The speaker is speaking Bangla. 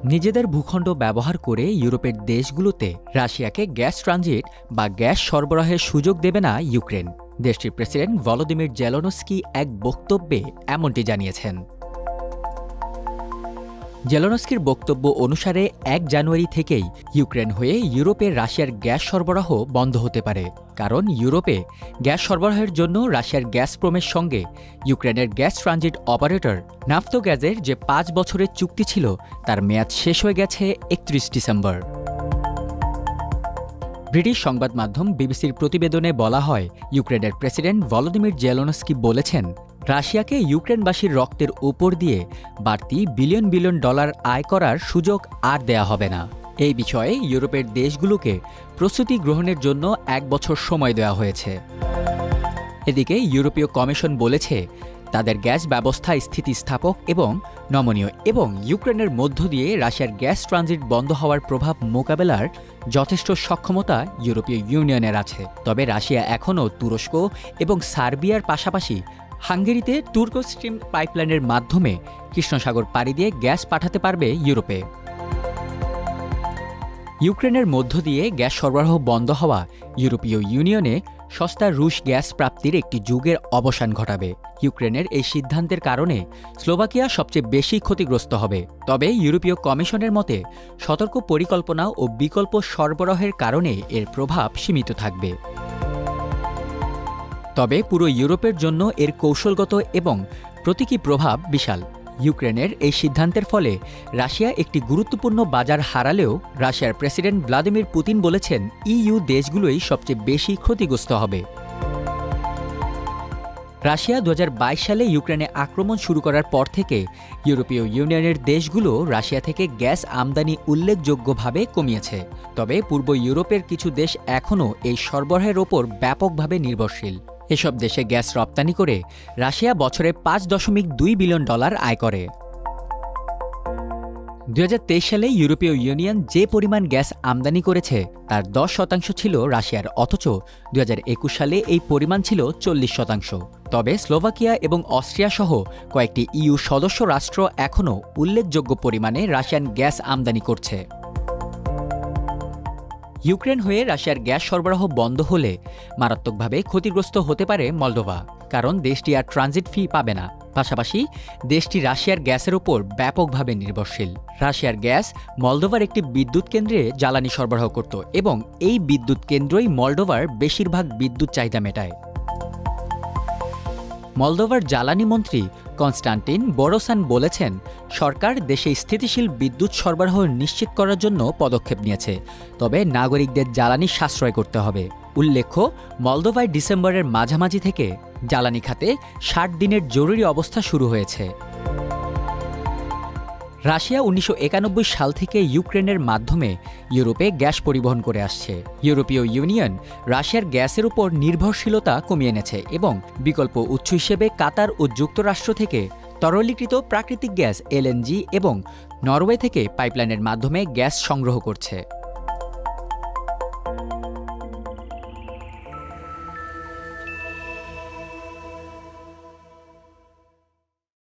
নিজেদের ভূখণ্ড ব্যবহার করে ইউরোপের দেশগুলোতে রাশিয়াকে গ্যাস ট্রানজিট বা গ্যাস সরবরাহের সুযোগ দেবে না ইউক্রেন। দেশটির প্রেসিডেন্ট ভলোদিমির জেলেনস্কি এক বক্তব্যে এমনটি জানিয়েছেন। জেলেনস্কির বক্তব্য অনুসারে ১ জানুয়ারি থেকেই ইউক্রেন হয়ে ইউরোপে রাশিয়ার গ্যাস সরবরাহ বন্ধ হতে পারে, কারণ ইউরোপে গ্যাস সরবরাহের জন্য রাশিয়ার গ্যাসপ্রমের সঙ্গে ইউক্রেনের গ্যাস ট্রানজিট অপারেটর নাফতোগ্যাজের যে ৫ বছরের চুক্তি ছিল তার মেয়াদ শেষ হয়ে গেছে ৩১ ডিসেম্বর। ব্রিটিশ সংবাদ মাধ্যম বিবিসির প্রতিবেদনে বলা হয়, ইউক্রেনের প্রেসিডেন্ট ভলোদিমির জেলেনস্কি বলেছেন, রাশিয়াকে ইউক্রেনবাসীর রক্তের উপর দিয়ে বাড়তি বিলিয়ন বিলিয়ন ডলার আয় করার সুযোগ আর দেয়া হবে না। এই বিষয়ে ইউরোপের দেশগুলোকে প্রস্তুতি গ্রহণের জন্য ১ বছর সময় দেওয়া হয়েছে। এদিকে ইউরোপীয় কমিশন বলেছে, তাদের গ্যাস ব্যবস্থা স্থিতিস্থাপক এবং নমনীয় এবং ইউক্রেনের মধ্য দিয়ে রাশিয়ার গ্যাস ট্রানজিট বন্ধ হওয়ার প্রভাব মোকাবেলার যথেষ্ট সক্ষমতা ইউরোপীয় ইউনিয়নের আছে। তবে রাশিয়া এখনও তুরস্ক এবং সার্বিয়ার পাশাপাশি হাঙ্গেরিতে তুর্ক স্ট্রিম পাইপলাইনের মাধ্যমে কৃষ্ণসাগর পাড়ি দিয়ে গ্যাস পাঠাতে পারবে ইউরোপে। ইউক্রেনের মধ্য দিয়ে গ্যাস সরবরাহ বন্ধ হওয়া ইউরোপীয় ইউনিয়নে সস্তা রুশ গ্যাস প্রাপ্তির একটি যুগের অবসান ঘটাবে। ইউক্রেনের এই সিদ্ধান্তের কারণে স্লোভাকিয়া সবচেয়ে বেশি ক্ষতিগ্রস্ত হবে। তবে ইউরোপীয় কমিশনের মতে সতর্ক পরিকল্পনা ও বিকল্প সরবরাহের কারণে এর প্রভাব সীমিত থাকবে। তবে পুরো ইউরোপের জন্য এর কৌশলগত এবং প্রতীকী প্রভাব বিশাল। ইউক্রেনের এই সিদ্ধান্তের ফলে রাশিয়া একটি গুরুত্বপূর্ণ বাজার হারালেও রাশিয়ার প্রেসিডেন্ট ভ্লাদিমির পুতিন বলেছেন, ইইউ দেশগুলোই সবচেয়ে বেশি ক্ষতিগ্রস্ত হবে। রাশিয়া ২০২২ সালে ইউক্রেনে আক্রমণ শুরু করার পর থেকে ইউরোপীয় ইউনিয়নের দেশগুলো রাশিয়া থেকে গ্যাস আমদানি উল্লেখযোগ্যভাবে কমিয়েছে। তবে পূর্ব ইউরোপের কিছু দেশ এখনও এই সরবরাহের ওপর ব্যাপকভাবে নির্ভরশীল। এসব দেশে গ্যাস রপ্তানি করে রাশিয়া বছরে ৫.২ বিলিয়ন ডলার আয় করে। ২০২৩ সালে ইউরোপীয় ইউনিয়ন যে পরিমাণ গ্যাস আমদানি করেছে তার ১০% ছিল রাশিয়ার, অথচ ২০২১ সালে এই পরিমাণ ছিল ৪০%। তবে স্লোভাকিয়া এবং অস্ট্রিয়া সহ কয়েকটি ইইউ সদস্য রাষ্ট্র এখনও উল্লেখযোগ্য পরিমাণে রাশিয়ান গ্যাস আমদানি করছে। ইউক্রেন হয়ে রাশিয়ার গ্যাস সরবরাহ বন্ধ হলে মারাত্মকভাবে ক্ষতিগ্রস্ত হতে পারে মলদোভা, কারণ দেশটি আর ট্রানজিট ফি পাবে না। পাশাপাশি দেশটি রাশিয়ার গ্যাসের ওপর ব্যাপকভাবে নির্ভরশীল। রাশিয়ার গ্যাস মলদোভার একটি বিদ্যুৎ কেন্দ্রে জ্বালানি সরবরাহ করত এবং এই বিদ্যুৎ কেন্দ্রই মলদোভার বেশিরভাগ বিদ্যুৎ চাহিদা মেটায়। মলদোভার জ্বালানি মন্ত্রী কনস্টান্টিন বোরোসান বলেছেন, সরকার দেশে স্থিতিশীল বিদ্যুৎ সরবরাহ নিশ্চিত করার জন্য পদক্ষেপ নিয়েছে, তবে নাগরিকদের জ্বালানি সাশ্রয় করতে হবে। উল্লেখ্য, মলদোভায় ডিসেম্বরের মাঝামাঝি থেকে জ্বালানি খাতে ৬০ দিনের জরুরি অবস্থা শুরু হয়েছে। রাশিয়া ১৯৯১ সাল থেকে ইউক্রেনের মাধ্যমে ইউরোপে গ্যাস পরিবহন করে আসছে। ইউরোপীয় ইউনিয়ন রাশিয়ার গ্যাসের উপর নির্ভরশীলতা কমিয়ে এনেছে এবং বিকল্প উৎস হিসেবে কাতার ও যুক্তরাষ্ট্র থেকে তরলীকৃত প্রাকৃতিক গ্যাস এলএনজি এবং নরওয়ে থেকে পাইপলাইনের মাধ্যমে গ্যাস সংগ্রহ করছে।